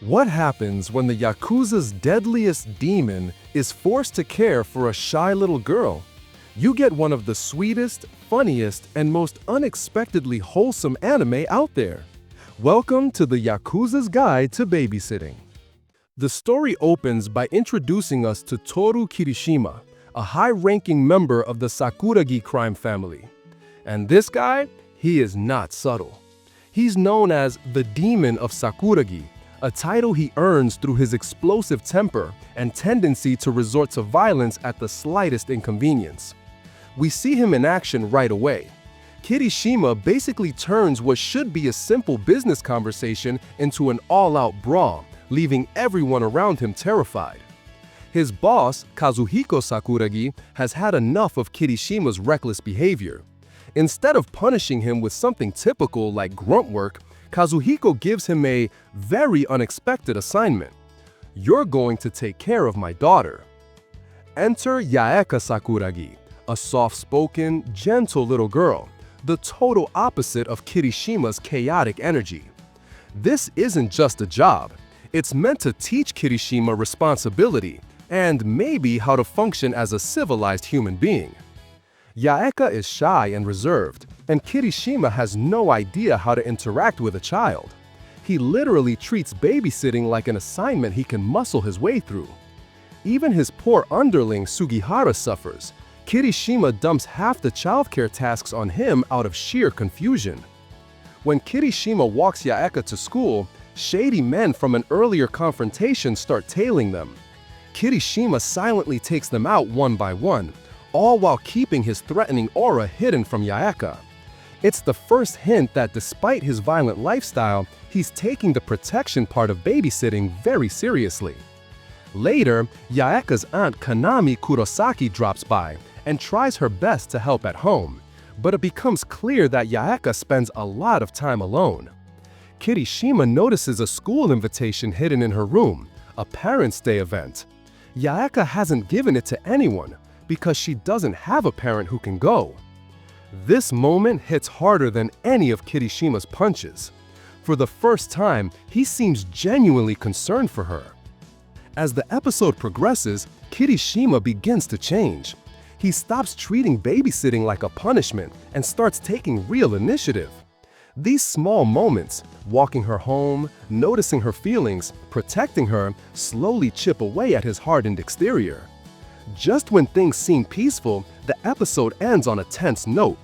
What happens when the Yakuza's deadliest demon is forced to care for a shy little girl? You get one of the sweetest, funniest, and most unexpectedly wholesome anime out there. Welcome to the Yakuza's Guide to Babysitting. The story opens by introducing us to Toru Kirishima, a high-ranking member of the Sakuragi crime family. And this guy, he is not subtle. He's known as the Demon of Sakuragi, a title he earns through his explosive temper and tendency to resort to violence at the slightest inconvenience. We see him in action right away. Kirishima basically turns what should be a simple business conversation into an all-out brawl, leaving everyone around him terrified. His boss, Kazuhiko Sakuragi, has had enough of Kirishima's reckless behavior. Instead of punishing him with something typical like grunt work, Kazuhiko gives him a very unexpected assignment. You're going to take care of my daughter. Enter Yaeka Sakuragi, a soft-spoken, gentle little girl, the total opposite of Kirishima's chaotic energy. This isn't just a job. It's meant to teach Kirishima responsibility and maybe how to function as a civilized human being. Yaeka is shy and reserved, and Kirishima has no idea how to interact with a child. He literally treats babysitting like an assignment he can muscle his way through. Even his poor underling Sugihara suffers. Kirishima dumps half the childcare tasks on him out of sheer confusion. When Kirishima walks Yaeka to school, shady men from an earlier confrontation start tailing them. Kirishima silently takes them out one by one, all while keeping his threatening aura hidden from Yaeka. It's the first hint that despite his violent lifestyle, he's taking the protection part of babysitting very seriously. Later, Yaeka's aunt Kanami Kurosaki drops by and tries her best to help at home, but it becomes clear that Yaeka spends a lot of time alone. Kirishima notices a school invitation hidden in her room, a Parents' Day event. Yaeka hasn't given it to anyone because she doesn't have a parent who can go. This moment hits harder than any of Kirishima's punches. For the first time, he seems genuinely concerned for her. As the episode progresses, Kirishima begins to change. He stops treating babysitting like a punishment and starts taking real initiative. These small moments, walking her home, noticing her feelings, protecting her, slowly chip away at his hardened exterior. Just when things seem peaceful, the episode ends on a tense note.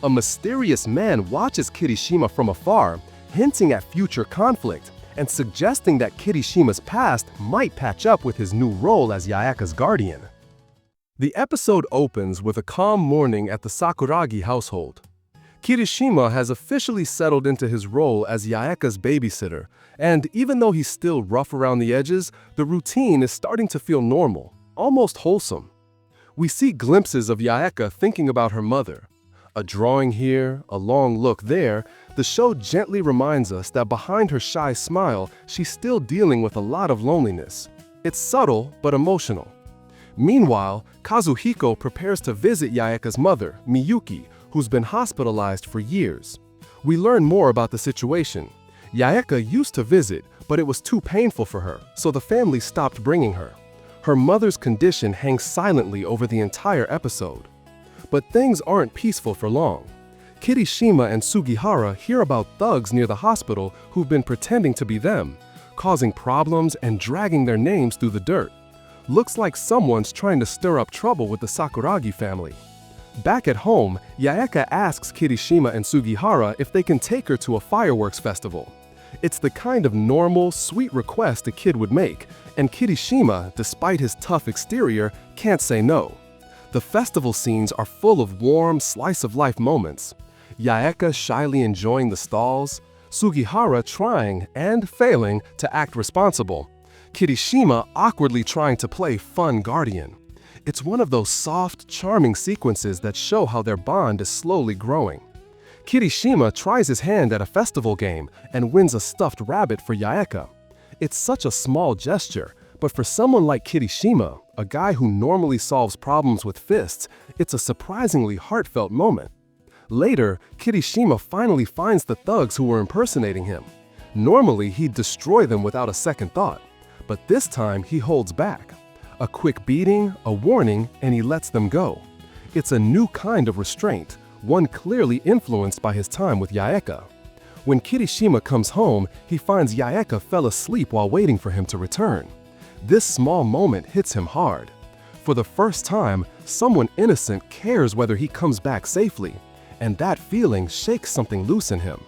A mysterious man watches Kirishima from afar, hinting at future conflict and suggesting that Kirishima's past might patch up with his new role as Yaeka's guardian. The episode opens with a calm morning at the Sakuragi household. Kirishima has officially settled into his role as Yaeka's babysitter, and even though he's still rough around the edges, the routine is starting to feel normal, almost wholesome. We see glimpses of Yaeka thinking about her mother. A drawing here, a long look there, the show gently reminds us that behind her shy smile, she's still dealing with a lot of loneliness. It's subtle but emotional. Meanwhile, Kazuhiko prepares to visit Yaeka's mother, Miyuki, who's been hospitalized for years. We learn more about the situation. Yaeka used to visit, but it was too painful for her, so the family stopped bringing her. Her mother's condition hangs silently over the entire episode. But things aren't peaceful for long. Kirishima and Sugihara hear about thugs near the hospital who've been pretending to be them, causing problems and dragging their names through the dirt. Looks like someone's trying to stir up trouble with the Sakuragi family. Back at home, Yaeka asks Kirishima and Sugihara if they can take her to a fireworks festival. It's the kind of normal, sweet request a kid would make, and Kirishima, despite his tough exterior, can't say no. The festival scenes are full of warm, slice-of-life moments. Yaeka shyly enjoying the stalls, Sugihara trying and failing to act responsible, Kirishima awkwardly trying to play fun guardian. It's one of those soft, charming sequences that show how their bond is slowly growing. Kirishima tries his hand at a festival game and wins a stuffed rabbit for Yaeka. It's such a small gesture, but for someone like Kirishima, a guy who normally solves problems with fists, it's a surprisingly heartfelt moment. Later, Kirishima finally finds the thugs who were impersonating him. Normally, he'd destroy them without a second thought, but this time he holds back. A quick beating, a warning, and he lets them go. It's a new kind of restraint, one clearly influenced by his time with Yaeka. When Kirishima comes home, he finds Yaeka fell asleep while waiting for him to return. This small moment hits him hard. For the first time, someone innocent cares whether he comes back safely, and that feeling shakes something loose in him.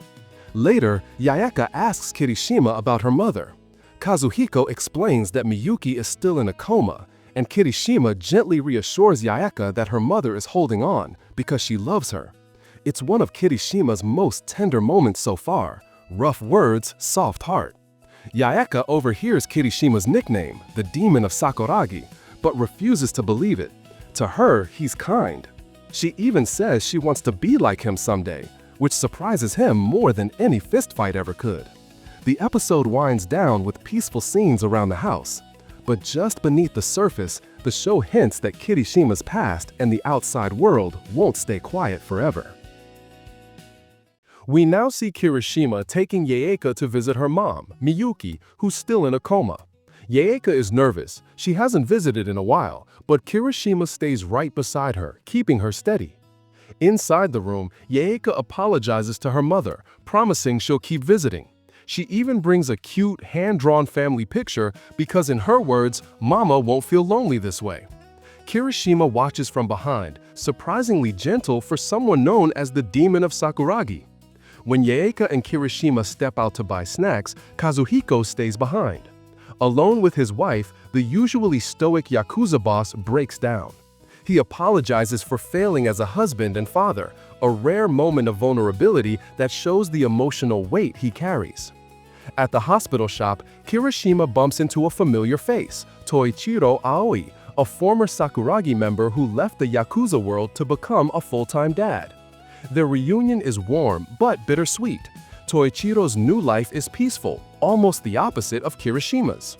Later, Yaeka asks Kirishima about her mother. Kazuhiko explains that Miyuki is still in a coma, and Kirishima gently reassures Yaeka that her mother is holding on because she loves her. It's one of Kirishima's most tender moments so far. Rough words, soft heart. Yaeka overhears Kirishima's nickname, the Demon of Sakuragi, but refuses to believe it. To her, he's kind. She even says she wants to be like him someday, which surprises him more than any fistfight ever could. The episode winds down with peaceful scenes around the house. But just beneath the surface, the show hints that Kirishima's past and the outside world won't stay quiet forever. We now see Kirishima taking Yaeka to visit her mom, Miyuki, who's still in a coma. Yaeka is nervous. She hasn't visited in a while, but Kirishima stays right beside her, keeping her steady. Inside the room, Yaeka apologizes to her mother, promising she'll keep visiting. She even brings a cute, hand-drawn family picture because, in her words, Mama won't feel lonely this way. Kirishima watches from behind, surprisingly gentle for someone known as the Demon of Sakuragi. When Yaeka and Kirishima step out to buy snacks, Kazuhiko stays behind. Alone with his wife, the usually stoic Yakuza boss breaks down. He apologizes for failing as a husband and father, a rare moment of vulnerability that shows the emotional weight he carries. At the hospital shop, Kirishima bumps into a familiar face, Toichiro Aoi, a former Sakuragi member who left the Yakuza world to become a full-time dad. Their reunion is warm but bittersweet. Toichiro's new life is peaceful, almost the opposite of Kirishima's.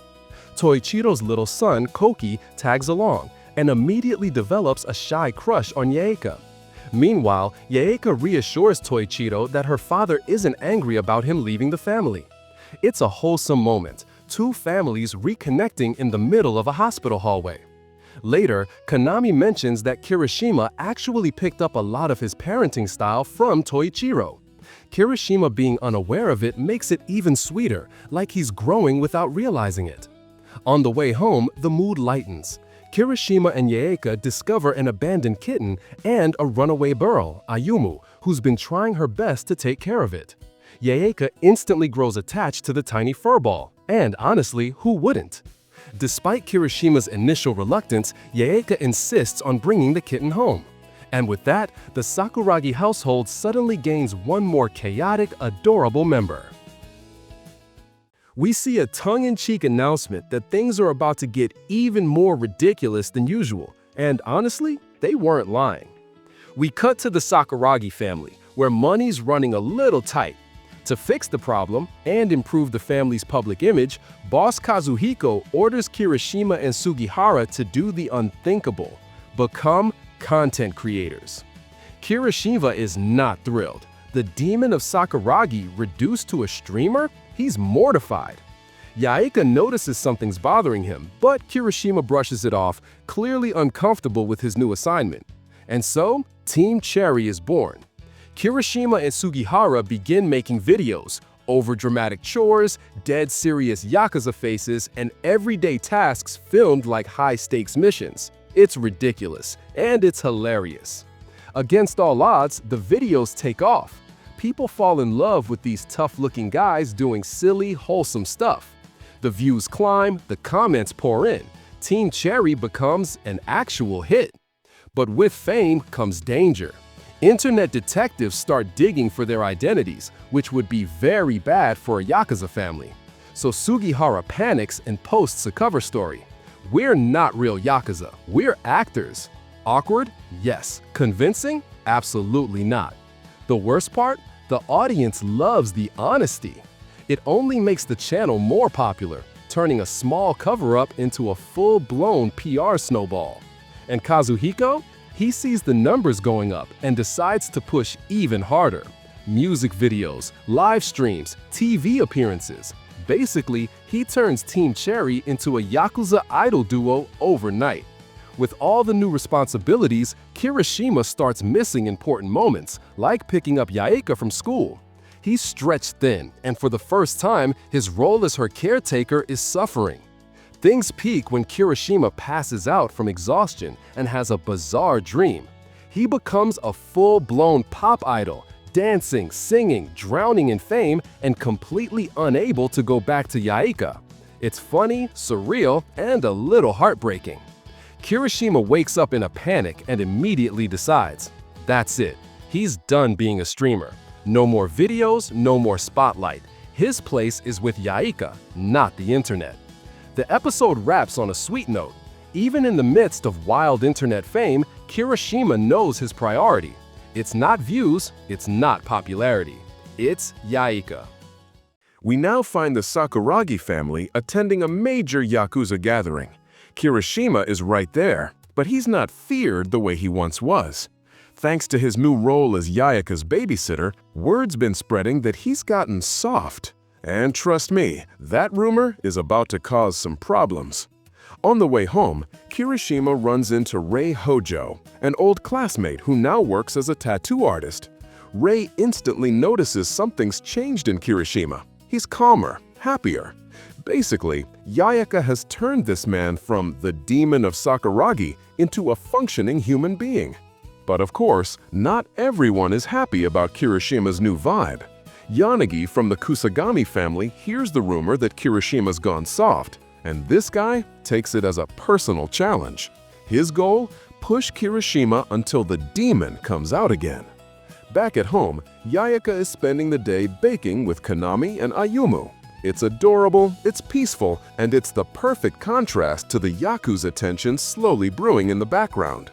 Toichiro's little son, Koki, tags along and immediately develops a shy crush on Yaeka. Meanwhile, Yaeka reassures Toichiro that her father isn't angry about him leaving the family. It's a wholesome moment, two families reconnecting in the middle of a hospital hallway. Later, Kanami mentions that Kirishima actually picked up a lot of his parenting style from Toichiro. Kirishima being unaware of it makes it even sweeter, like he's growing without realizing it. On the way home, the mood lightens. Kirishima and Yaeka discover an abandoned kitten and a runaway girl, Ayumu, who's been trying her best to take care of it. Yaeka instantly grows attached to the tiny furball, and honestly, who wouldn't? Despite Kirishima's initial reluctance, Yaeka insists on bringing the kitten home. And with that, the Sakuragi household suddenly gains one more chaotic, adorable member. We see a tongue-in-cheek announcement that things are about to get even more ridiculous than usual, and honestly, they weren't lying. We cut to the Sakuragi family, where money's running a little tight. To fix the problem and improve the family's public image, boss Kazuhiko orders Kirishima and Sugihara to do the unthinkable: become content creators. Kirishima is not thrilled. The Demon of Sakuragi reduced to a streamer? He's mortified. Yaeka notices something's bothering him, but Kirishima brushes it off, clearly uncomfortable with his new assignment. And so, Team Cherry is born. Kirishima and Sugihara begin making videos, overdramatic chores, dead serious Yakuza faces, and everyday tasks filmed like high-stakes missions. It's ridiculous, and it's hilarious. Against all odds, the videos take off. People fall in love with these tough-looking guys doing silly, wholesome stuff. The views climb, the comments pour in. Team Cherry becomes an actual hit. But with fame comes danger. Internet detectives start digging for their identities, which would be very bad for a Yakuza family. So Sugihara panics and posts a cover story. We're not real Yakuza, we're actors. Awkward? Yes. Convincing? Absolutely not. The worst part? The audience loves the honesty. It only makes the channel more popular, turning a small cover-up into a full-blown PR snowball. And Kazuhiko? He sees the numbers going up and decides to push even harder. music videos, live streams, TV appearances. Basically, he turns Team Cherry into a Yakuza idol duo overnight. With all the new responsibilities, Kirishima starts missing important moments, like picking up Yaeka from school. He's stretched thin, and for the first time, his role as her caretaker is suffering. Things peak when Kirishima passes out from exhaustion and has a bizarre dream. He becomes a full-blown pop idol, dancing, singing, drowning in fame, and completely unable to go back to Yaeka. It's funny, surreal, and a little heartbreaking. Kirishima wakes up in a panic and immediately decides, that's it, he's done being a streamer. No more videos, no more spotlight. His place is with Yaeka, not the internet. The episode wraps on a sweet note. Even in the midst of wild internet fame, Kirishima knows his priority. It's not views, it's not popularity. It's Yaeka. We now find the Sakuragi family attending a major Yakuza gathering. Kirishima is right there, but he's not feared the way he once was. Thanks to his new role as Yaeka's babysitter, word's been spreading that he's gotten soft. And trust me, that rumor is about to cause some problems. On the way home, Kirishima runs into Rei Hojo, an old classmate who now works as a tattoo artist. Rei instantly notices something's changed in Kirishima. He's calmer, happier. Basically, Yaeka has turned this man from the demon of Sakuragi into a functioning human being. But of course, not everyone is happy about Kirishima's new vibe. Yanagi from the Kusagami family hears the rumor that Kirishima's gone soft, and this guy takes it as a personal challenge. His goal? Push Kirishima until the demon comes out again. Back at home, Yaeka is spending the day baking with Kanami and Ayumu. It's adorable, it's peaceful, and it's the perfect contrast to the Yakuza tension slowly brewing in the background.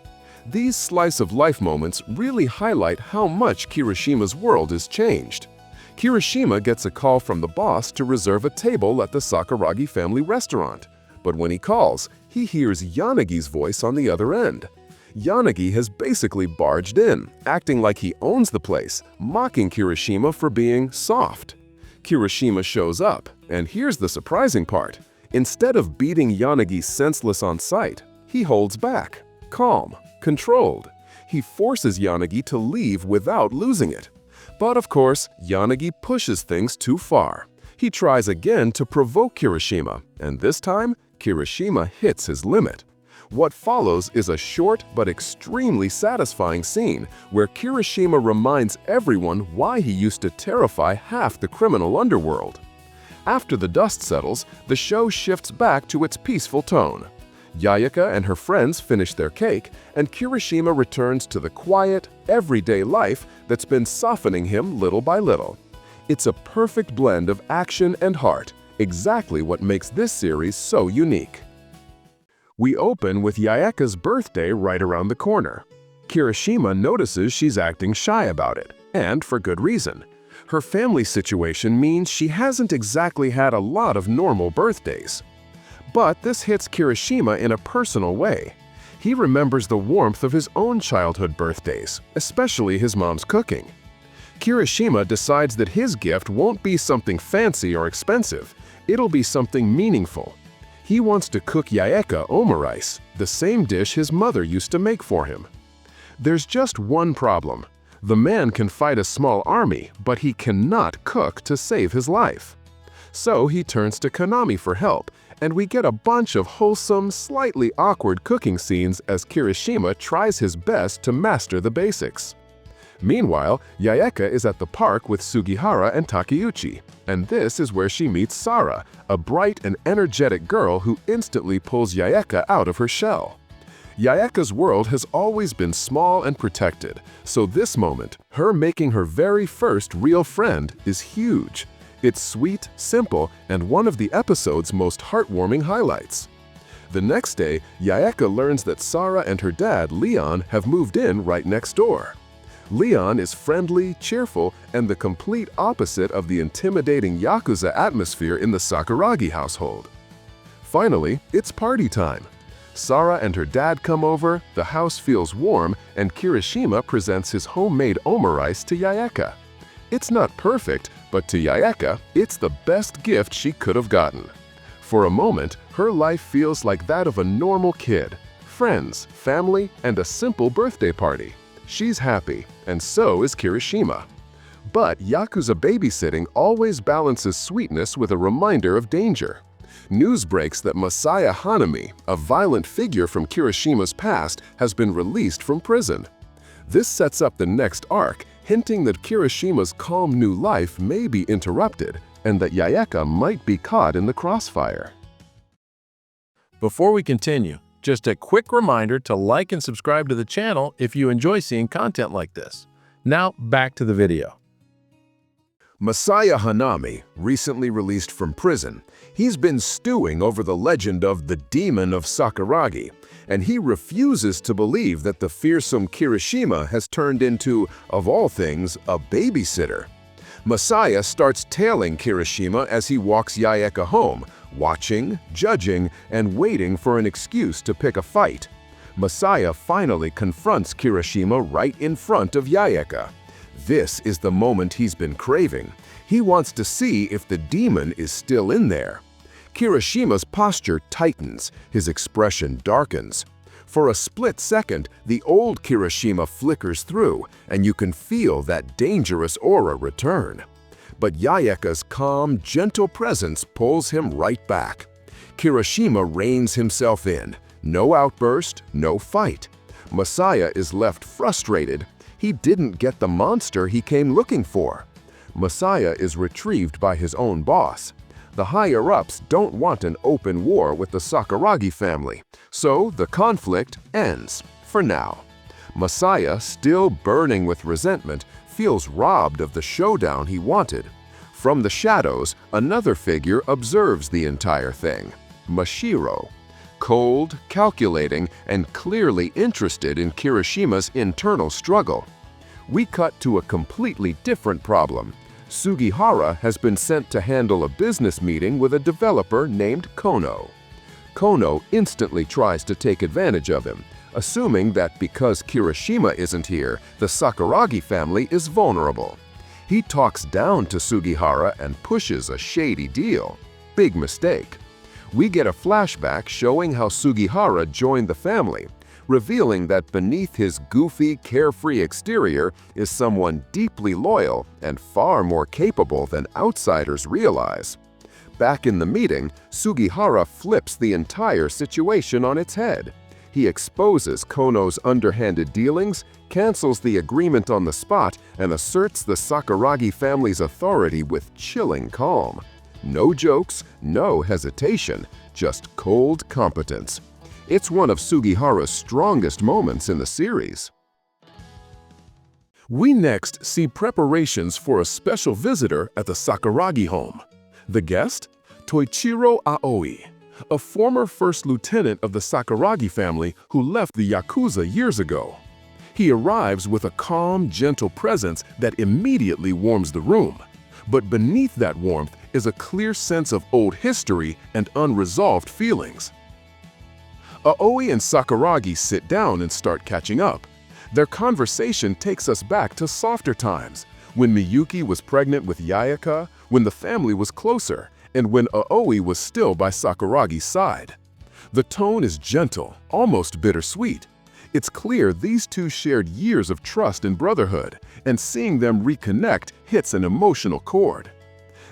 These slice-of-life moments really highlight how much Kirishima's world has changed. Kirishima gets a call from the boss to reserve a table at the Sakuragi family restaurant. But when he calls, he hears Yanagi's voice on the other end. Yanagi has basically barged in, acting like he owns the place, mocking Kirishima for being soft. Kirishima shows up, and here's the surprising part. Instead of beating Yanagi senseless on sight, he holds back, calm, controlled. He forces Yanagi to leave without losing it. But of course, Yanagi pushes things too far. He tries again to provoke Kirishima, and this time, Kirishima hits his limit. What follows is a short but extremely satisfying scene where Kirishima reminds everyone why he used to terrify half the criminal underworld. After the dust settles, the show shifts back to its peaceful tone. Yaeka and her friends finish their cake, and Kirishima returns to the quiet, everyday life that's been softening him little by little. It's a perfect blend of action and heart, exactly what makes this series so unique. We open with Yaeka's birthday right around the corner. Kirishima notices she's acting shy about it, and for good reason. Her family situation means she hasn't exactly had a lot of normal birthdays. But this hits Kirishima in a personal way. He remembers the warmth of his own childhood birthdays, especially his mom's cooking. Kirishima decides that his gift won't be something fancy or expensive, it'll be something meaningful. He wants to cook Yaeka omurice, the same dish his mother used to make for him. There's just one problem. The man can fight a small army, but he cannot cook to save his life. So he turns to Kanami for help, and we get a bunch of wholesome, slightly awkward cooking scenes as Kirishima tries his best to master the basics. Meanwhile, Yaeka is at the park with Sugihara and Takeuchi, and this is where she meets Sara, a bright and energetic girl who instantly pulls Yaeka out of her shell. Yaeka's world has always been small and protected, so this moment, her making her very first real friend, is huge. It's sweet, simple, and one of the episode's most heartwarming highlights. The next day, Yaeka learns that Sara and her dad, Leon, have moved in right next door. Leon is friendly, cheerful, and the complete opposite of the intimidating Yakuza atmosphere in the Sakuragi household. Finally, it's party time. Sara and her dad come over, the house feels warm, and Kirishima presents his homemade omurice to Yaeka. It's not perfect, but to Yayaka, it's the best gift she could have gotten. For a moment, her life feels like that of a normal kid. Friends, family, and a simple birthday party. She's happy, and so is Kirishima. But Yakuza Babysitting always balances sweetness with a reminder of danger. News breaks that Masaya Hanami, a violent figure from Kirishima's past, has been released from prison. This sets up the next arc, hinting that Kirishima's calm new life may be interrupted and that Yayaka might be caught in the crossfire. Before we continue, just a quick reminder to like and subscribe to the channel if you enjoy seeing content like this. Now, back to the video. Masaya Hanami, recently released from prison, he's been stewing over the legend of the Demon of Sakuragi, and he refuses to believe that the fearsome Kirishima has turned into, of all things, a babysitter. Masaya starts tailing Kirishima as he walks Yayaka home, watching, judging, and waiting for an excuse to pick a fight. Masaya finally confronts Kirishima right in front of Yayaka. This is the moment he's been craving. He wants to see if the demon is still in there. Kirishima's posture tightens, his expression darkens. For a split second, the old Kirishima flickers through, and you can feel that dangerous aura return. But Yayaka's calm, gentle presence pulls him right back. Kirishima reins himself in. No outburst, no fight. Masaya is left frustrated. He didn't get the monster he came looking for. Masaya is retrieved by his own boss. The higher-ups don't want an open war with the Sakuragi family, so the conflict ends, for now. Masaya, still burning with resentment, feels robbed of the showdown he wanted. From the shadows, another figure observes the entire thing, Mashiro. Cold, calculating, and clearly interested in Kirishima's internal struggle. We cut to a completely different problem. Sugihara has been sent to handle a business meeting with a developer named Kono. Kono instantly tries to take advantage of him, assuming that because Kirishima isn't here, the Sakuragi family is vulnerable. He talks down to Sugihara and pushes a shady deal. Big mistake. We get a flashback showing how Sugihara joined the family, revealing that beneath his goofy, carefree exterior is someone deeply loyal and far more capable than outsiders realize. Back in the meeting, Sugihara flips the entire situation on its head. He exposes Kono's underhanded dealings, cancels the agreement on the spot, and asserts the Sakuragi family's authority with chilling calm. No jokes, no hesitation, just cold competence. It's one of Sugihara's strongest moments in the series. We next see preparations for a special visitor at the Sakuragi home. The guest? Toichiro Aoi, a former first lieutenant of the Sakuragi family who left the Yakuza years ago. He arrives with a calm, gentle presence that immediately warms the room. But beneath that warmth is a clear sense of old history and unresolved feelings. Aoi and Sakuragi sit down and start catching up. Their conversation takes us back to softer times, when Miyuki was pregnant with Yayaka, when the family was closer, and when Aoi was still by Sakuragi's side. The tone is gentle, almost bittersweet. It's clear these two shared years of trust and brotherhood, and seeing them reconnect hits an emotional chord.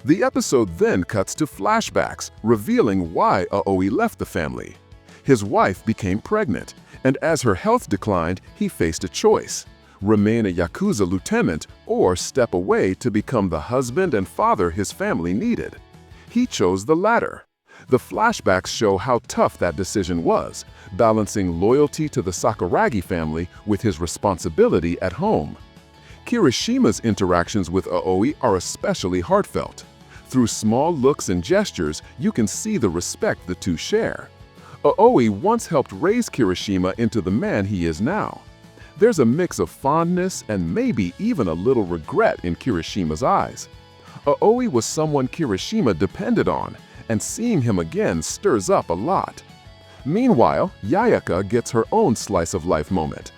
The episode then cuts to flashbacks, revealing why Aoi left the family. His wife became pregnant, and as her health declined, he faced a choice: remain a Yakuza lieutenant or step away to become the husband and father his family needed. He chose the latter. The flashbacks show how tough that decision was, balancing loyalty to the Sakuragi family with his responsibility at home. Kirishima's interactions with Aoi are especially heartfelt. Through small looks and gestures, you can see the respect the two share. Aoi once helped raise Kirishima into the man he is now. There's a mix of fondness and maybe even a little regret in Kirishima's eyes. Aoi was someone Kirishima depended on, and seeing him again stirs up a lot. Meanwhile, Yayaka gets her own slice-of-life moment.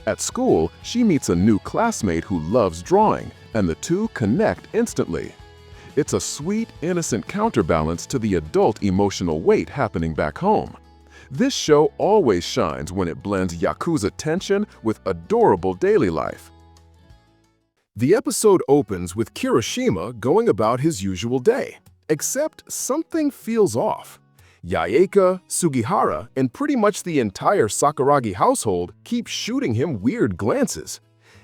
At school, she meets a new classmate who loves drawing, and the two connect instantly. It's a sweet, innocent counterbalance to the adult emotional weight happening back home. This show always shines when it blends Yakuza tension with adorable daily life. The episode opens with Kirishima going about his usual day, except something feels off. Yaeka, Sugihara, and pretty much the entire Sakuragi household keep shooting him weird glances.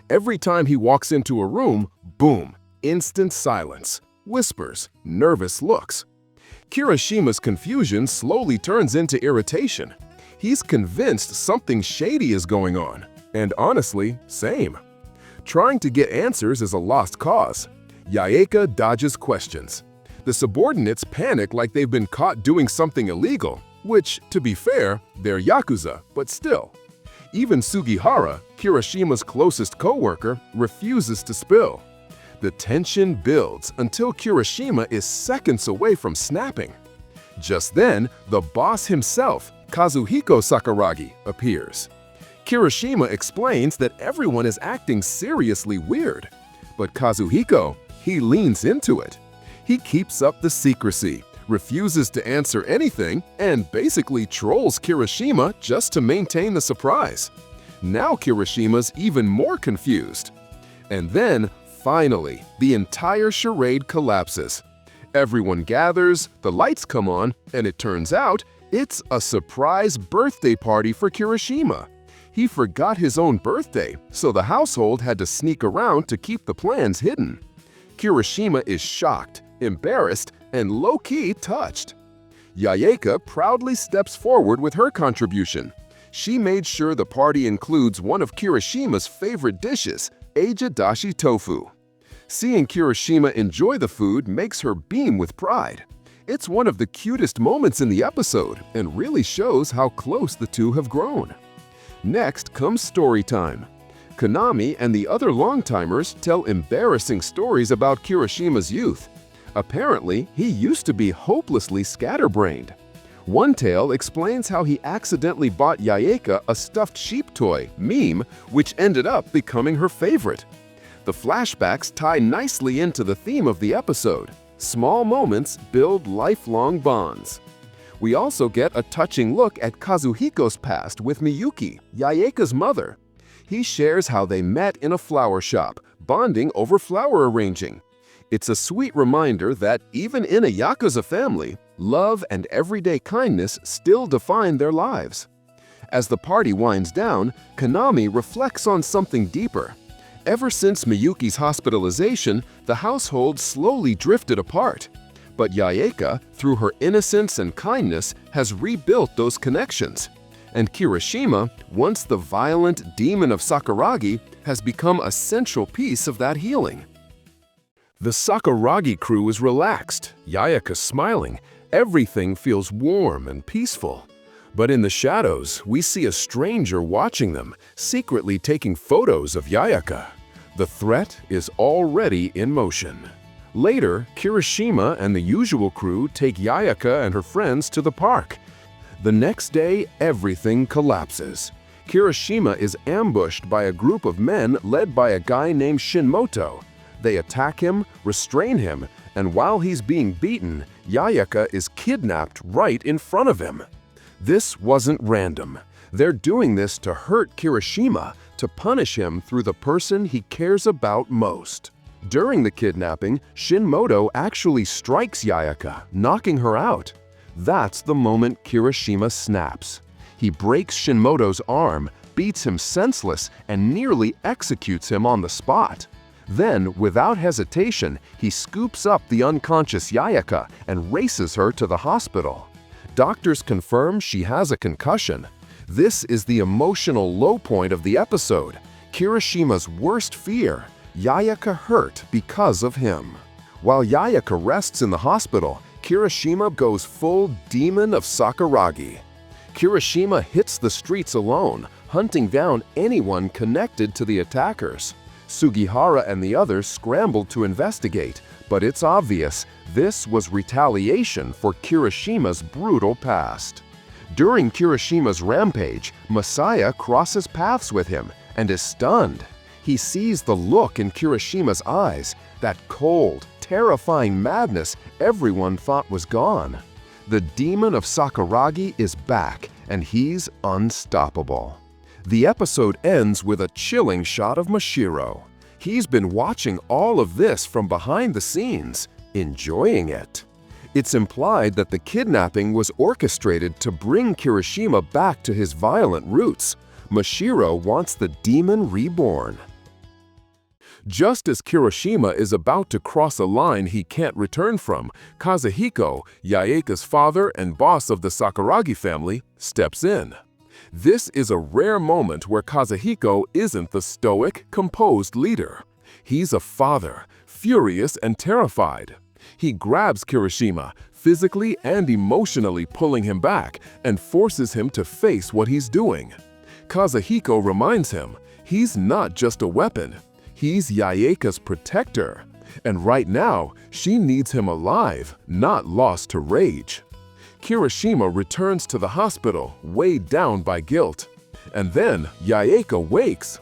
Every time he walks into a room, boom, instant silence, whispers, nervous looks. Kirishima's confusion slowly turns into irritation. He's convinced something shady is going on, and honestly, same. Trying to get answers is a lost cause. Yaeka dodges questions. The subordinates panic like they've been caught doing something illegal, which, to be fair, they're Yakuza, but still. Even Sugihara, Kirishima's closest co-worker, refuses to spill. The tension builds until Kirishima is seconds away from snapping. Just then, the boss himself, Kazuhiko Sakuragi, appears. Kirishima explains that everyone is acting seriously weird. But Kazuhiko, he leans into it. He keeps up the secrecy, refuses to answer anything, and basically trolls Kirishima just to maintain the surprise. Now Kirishima's even more confused. And then, finally, the entire charade collapses. Everyone gathers, the lights come on, and it turns out it's a surprise birthday party for Kirishima. He forgot his own birthday, so the household had to sneak around to keep the plans hidden. Kirishima is shocked, embarrassed, and low-key touched. Yaeka proudly steps forward with her contribution. She made sure the party includes one of Kirishima's favorite dishes, Ajadashi tofu. Seeing Kirishima enjoy the food makes her beam with pride. It's one of the cutest moments in the episode and really shows how close the two have grown. Next comes story time. Konami and the other long-timers tell embarrassing stories about Kirishima's youth. Apparently, he used to be hopelessly scatterbrained. One tale explains how he accidentally bought Yaeka a stuffed sheep toy, Meme, which ended up becoming her favorite. The flashbacks tie nicely into the theme of the episode. Small moments build lifelong bonds. We also get a touching look at Kazuhiko's past with Miyuki, Yaeka's mother. He shares how they met in a flower shop, bonding over flower arranging. It's a sweet reminder that even in a Yakuza family, love and everyday kindness still define their lives. As the party winds down, Konami reflects on something deeper. Ever since Miyuki's hospitalization, the household slowly drifted apart. But Yaeka, through her innocence and kindness, has rebuilt those connections. And Kirishima, once the violent demon of Sakuragi, has become a central piece of that healing. The Sakuragi crew is relaxed, Yaeka smiling. Everything feels warm and peaceful. But in the shadows, we see a stranger watching them, secretly taking photos of Yaeka. The threat is already in motion. Later, Kirishima and the usual crew take Yaeka and her friends to the park. The next day, everything collapses. Kirishima is ambushed by a group of men led by a guy named Shinmoto. They attack him, restrain him, and while he's being beaten, Yaeka is kidnapped right in front of him. This wasn't random. They're doing this to hurt Kirishima, to punish him through the person he cares about most. During the kidnapping, Shinmoto actually strikes Yaeka, knocking her out. That's the moment Kirishima snaps. He breaks Shinmoto's arm, beats him senseless, and nearly executes him on the spot. Then, without hesitation, he scoops up the unconscious Yaeka and races her to the hospital. Doctors confirm she has a concussion. This is the emotional low point of the episode. Kirishima's worst fear, Yaeka hurt because of him. While Yaeka rests in the hospital, Kirishima goes full demon of Sakuragi. Kirishima hits the streets alone, hunting down anyone connected to the attackers. Sugihara and the others scrambled to investigate, but it's obvious this was retaliation for Kirishima's brutal past. During Kirishima's rampage, Masaya crosses paths with him and is stunned. He sees the look in Kirishima's eyes, that cold, terrifying madness everyone thought was gone. The demon of Sakuragi is back, and he's unstoppable. The episode ends with a chilling shot of Mashiro. He's been watching all of this from behind the scenes, enjoying it. It's implied that the kidnapping was orchestrated to bring Kirishima back to his violent roots. Mashiro wants the demon reborn. Just as Kirishima is about to cross a line he can't return from, Kazuhiko, Yaeka's father and boss of the Sakuragi family, steps in. This is a rare moment where Kazuhiko isn't the stoic, composed leader. He's a father, furious and terrified. He grabs Kirishima, physically and emotionally pulling him back, and forces him to face what he's doing. Kazuhiko reminds him, he's not just a weapon. He's Yaeka's protector, and right now, she needs him alive, not lost to rage. Kirishima returns to the hospital, weighed down by guilt. And then Yaeka wakes.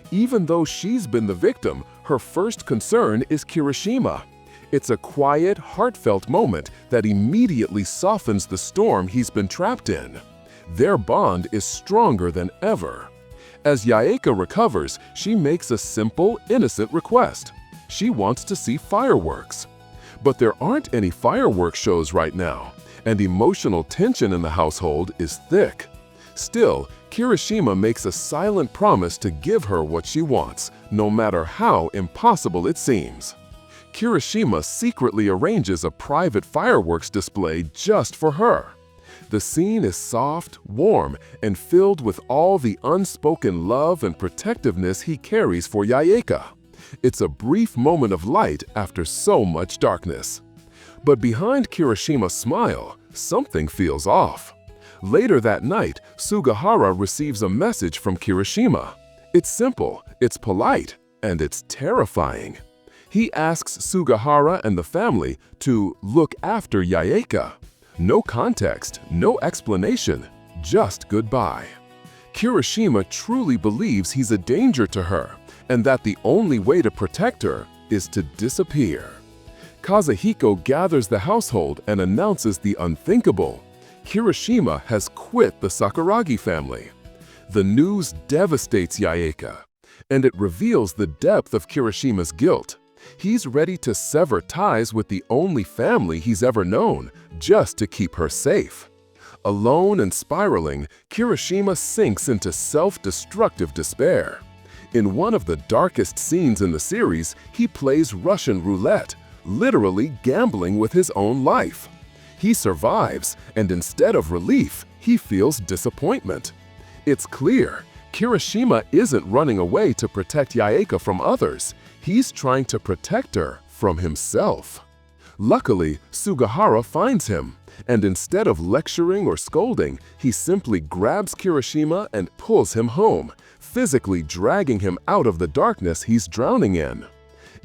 Even though she's been the victim, her first concern is Kirishima. It's a quiet, heartfelt moment that immediately softens the storm he's been trapped in. Their bond is stronger than ever. As Yaeka recovers, she makes a simple, innocent request. She wants to see fireworks. But there aren't any fireworks shows right now, and emotional tension in the household is thick. Still, Kirishima makes a silent promise to give her what she wants, no matter how impossible it seems. Kirishima secretly arranges a private fireworks display just for her. The scene is soft, warm, and filled with all the unspoken love and protectiveness he carries for Yaeka. It's a brief moment of light after so much darkness. But behind Kirishima's smile, something feels off. Later that night, Sugahara receives a message from Kirishima. It's simple, it's polite, and it's terrifying. He asks Sugahara and the family to look after Yaeka. No context, no explanation, just goodbye. Kirishima truly believes he's a danger to her, and that the only way to protect her is to disappear. Kazuhiko gathers the household and announces the unthinkable. Kirishima has quit the Sakuragi family. The news devastates Yaeka, and it reveals the depth of Kirishima's guilt. He's ready to sever ties with the only family he's ever known, just to keep her safe. Alone and spiraling, Kirishima sinks into self-destructive despair. In one of the darkest scenes in the series, he plays Russian roulette, literally gambling with his own life. He survives, and instead of relief, he feels disappointment. It's clear, Kirishima isn't running away to protect Yaeka from others. He's trying to protect her from himself. Luckily, Sugahara finds him, and instead of lecturing or scolding, he simply grabs Kirishima and pulls him home, physically dragging him out of the darkness he's drowning in.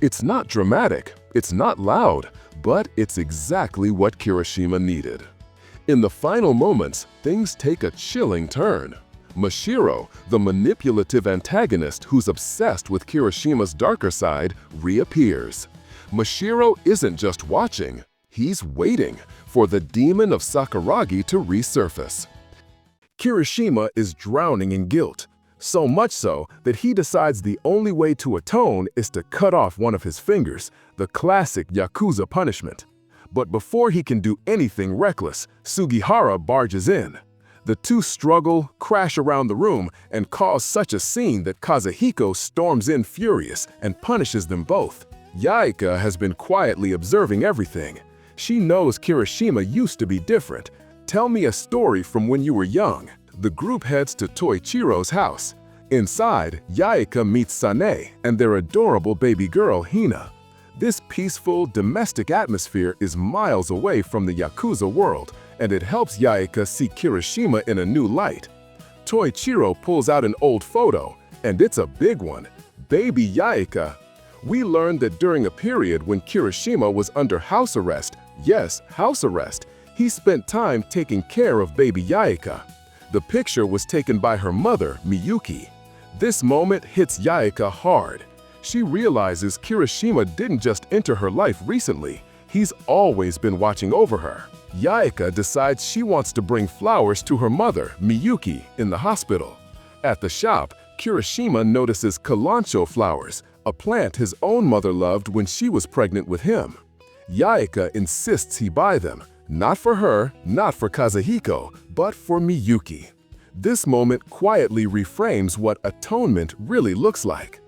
It's not dramatic, it's not loud, but it's exactly what Kirishima needed. In the final moments, things take a chilling turn. Mashiro, the manipulative antagonist who's obsessed with Kirishima's darker side, reappears. Mashiro isn't just watching, he's waiting for the demon of Sakuragi to resurface. Kirishima is drowning in guilt, so much so that he decides the only way to atone is to cut off one of his fingers, the classic Yakuza punishment. But before he can do anything reckless, Sugihara barges in. The two struggle, crash around the room, and cause such a scene that Kazuhiko storms in furious and punishes them both. Yaeka has been quietly observing everything. She knows Kirishima used to be different. Tell me a story from when you were young. The group heads to Toichiro's house. Inside, Yaeka meets Sane and their adorable baby girl, Hina. This peaceful, domestic atmosphere is miles away from the Yakuza world, and it helps Yaeka see Kirishima in a new light. Toichiro pulls out an old photo, and it's a big one. Baby Yaeka. We learned that during a period when Kirishima was under house arrest, yes, house arrest, he spent time taking care of baby Yaeka. The picture was taken by her mother, Miyuki. This moment hits Yaika hard. She realizes Kirishima didn't just enter her life recently, he's always been watching over her. Yaika decides she wants to bring flowers to her mother, Miyuki, in the hospital. At the shop, Kirishima notices kalancho flowers, a plant his own mother loved when she was pregnant with him. Yaika insists he buy them, not for her, not for Kazuhiko, but for Miyuki. This moment quietly reframes what atonement really looks like.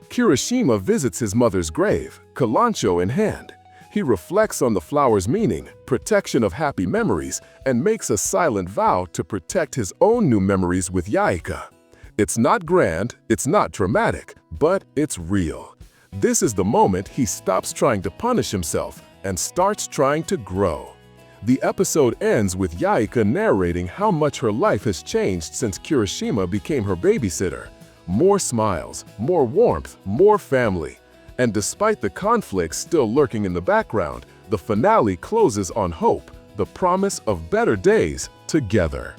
Kirishima visits his mother's grave, kalancho in hand. He reflects on the flower's meaning, protection of happy memories, and makes a silent vow to protect his own new memories with Yaika. It's not grand, it's not dramatic, but it's real. This is the moment he stops trying to punish himself and starts trying to grow. The episode ends with Yaika narrating how much her life has changed since Kirishima became her babysitter. More smiles, more warmth, more family. And despite the conflicts still lurking in the background, the finale closes on hope, the promise of better days together.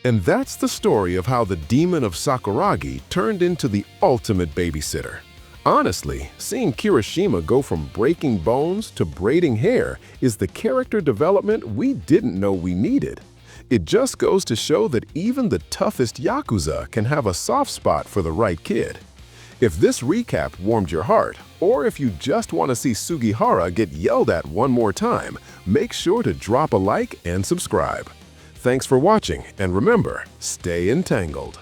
And that's the story of how the demon of Sakuragi turned into the ultimate babysitter. Honestly, seeing Kirishima go from breaking bones to braiding hair is the character development we didn't know we needed. It just goes to show that even the toughest Yakuza can have a soft spot for the right kid. If this recap warmed your heart, or if you just want to see Sugihara get yelled at one more time, make sure to drop a like and subscribe. Thanks for watching, and remember, stay entangled.